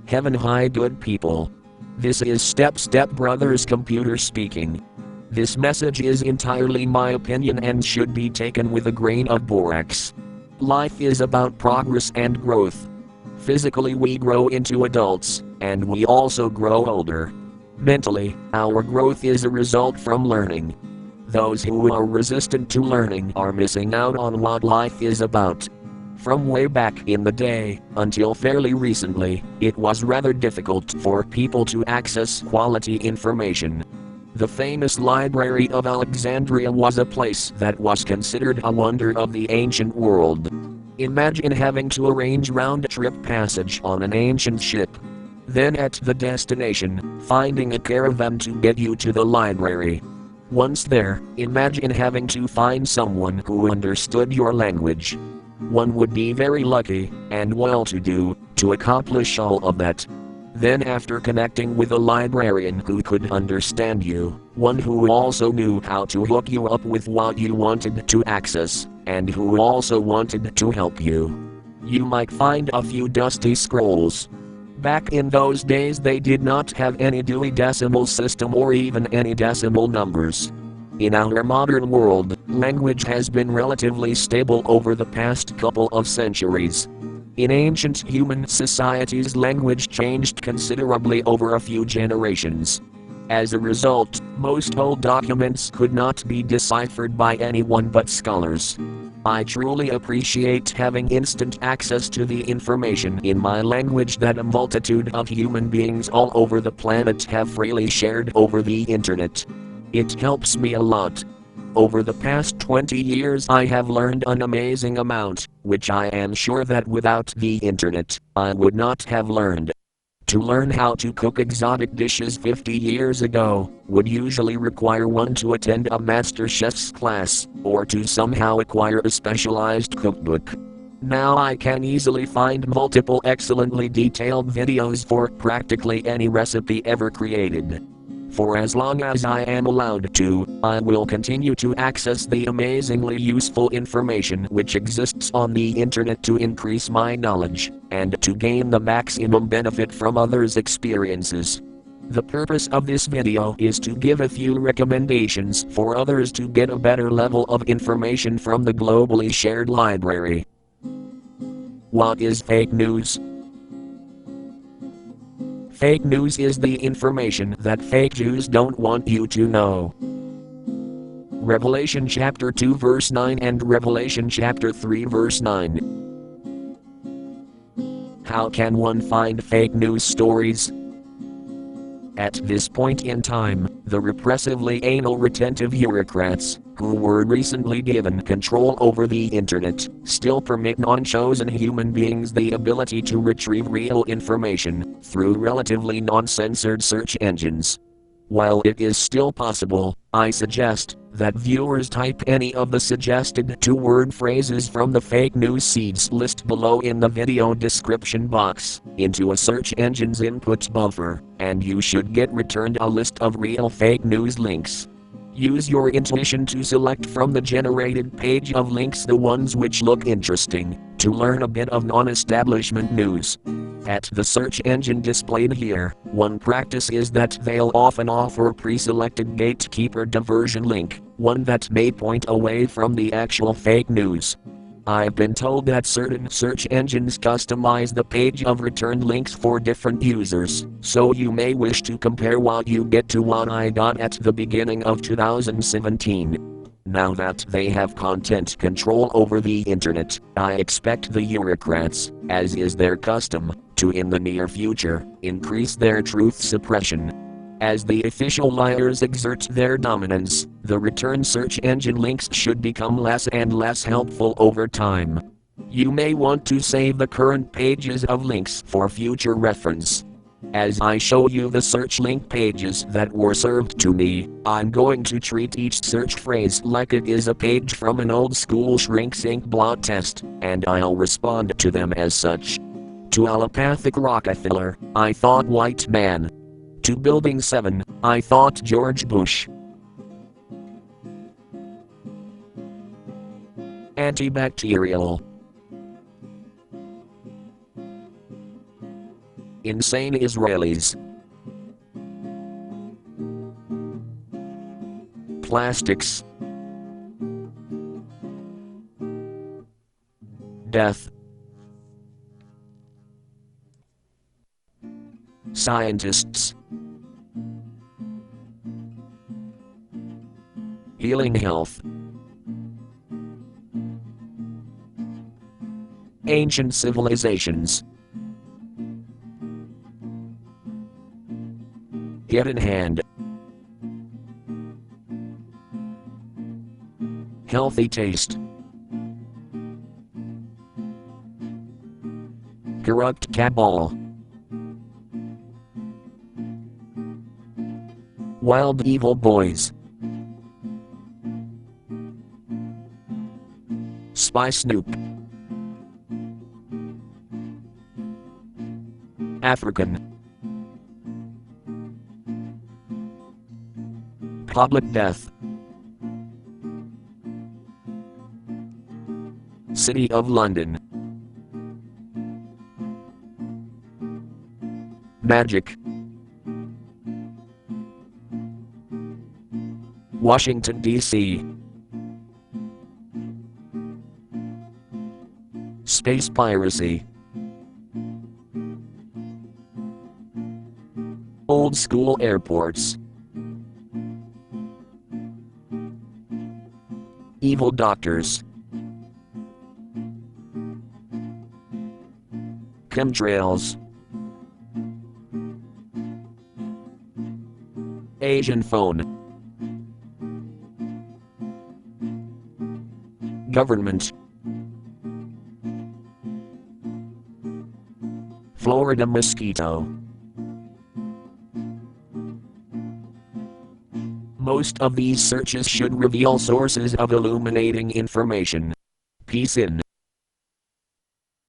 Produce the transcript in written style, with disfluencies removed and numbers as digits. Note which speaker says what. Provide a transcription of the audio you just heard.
Speaker 1: Heaven hi good people. This is Step Brothers Computer speaking. This message is entirely my opinion and should be taken with a grain of borax. Life is about progress and growth. Physically we grow into adults, and we also grow older. Mentally, our growth is a result from learning. Those who are resistant to learning are missing out on what life is about. From way back in the day, until fairly recently, it was rather difficult for people to access quality information. The famous Library of Alexandria was a place that was considered a wonder of the ancient world. Imagine having to arrange round-trip passage on an ancient ship. Then at the destination, finding a caravan to get you to the library. Once there, imagine having to find someone who understood your language. One would be very lucky, and well-to-do, to accomplish all of that. Then after connecting with a librarian who could understand you, one who also knew how to hook you up with what you wanted to access, and who also wanted to help you, you might find a few dusty scrolls. Back in those days they did not have any Dewey Decimal System or even any decimal numbers. In our modern world, language has been relatively stable over the past couple of centuries. In ancient human societies, language changed considerably over a few generations. As a result, most old documents could not be deciphered by anyone but scholars. I truly appreciate having instant access to the information in my language that a multitude of human beings all over the planet have freely shared over the internet. It helps me a lot. Over the past 20 years I have learned an amazing amount, which I am sure that without the internet, I would not have learned. To learn how to cook exotic dishes 50 years ago, would usually require one to attend a master chef's class, or to somehow acquire a specialized cookbook. Now I can easily find multiple excellently detailed videos for practically any recipe ever created. For as long as I am allowed to, I will continue to access the amazingly useful information which exists on the internet to increase my knowledge, and to gain the maximum benefit from others' experiences. The purpose of this video is to give a few recommendations for others to get a better level of information from the globally shared library. What is fake news? Fake news is the information that fake Jews don't want you to know. Revelation chapter 2 verse 9 and Revelation chapter 3 verse 9. How can one find fake news stories? At this point in time, the repressively anal retentive bureaucrats, who were recently given control over the internet, still permit non-chosen human beings the ability to retrieve real information through relatively non-censored search engines. While it is still possible, I suggest that viewers type any of the suggested two-word phrases from the fake news seeds list below in the video description box into a search engine's input buffer, and you should get returned a list of real fake news links. Use your intuition to select from the generated page of links the ones which look interesting, to learn a bit of non-establishment news. At the search engine displayed here, one practice is that they'll often offer a pre-selected gatekeeper diversion link, one that may point away from the actual fake news. I've been told that certain search engines customize the page of returned links for different users, so you may wish to compare what you get to what I got at the beginning of 2017. Now that they have content control over the internet, I expect the bureaucrats, as is their custom, to in the near future, increase their truth suppression. As the official liars exert their dominance, the return search engine links should become less and less helpful over time. You may want to save the current pages of links for future reference. As I show you the search link pages that were served to me, I'm going to treat each search phrase like it is a page from an old school shrink-sync blot test, and I'll respond to them as such. To allopathic Rockefeller, I thought white man. To Building 7, I thought George Bush. Antibacterial. Insane Israelis. Plastics. Death. Scientists. Healing health. Ancient civilizations. Hidden hand. Healthy taste. Corrupt cabal. Wild evil boys. Spy Snoop. African. Public death. City of London. Magic. Washington, D.C. Space piracy. Old school airports. Evil doctors. Chemtrails. Asian phone. Government. Florida mosquito. Most of these searches should reveal sources of illuminating information. Peace in.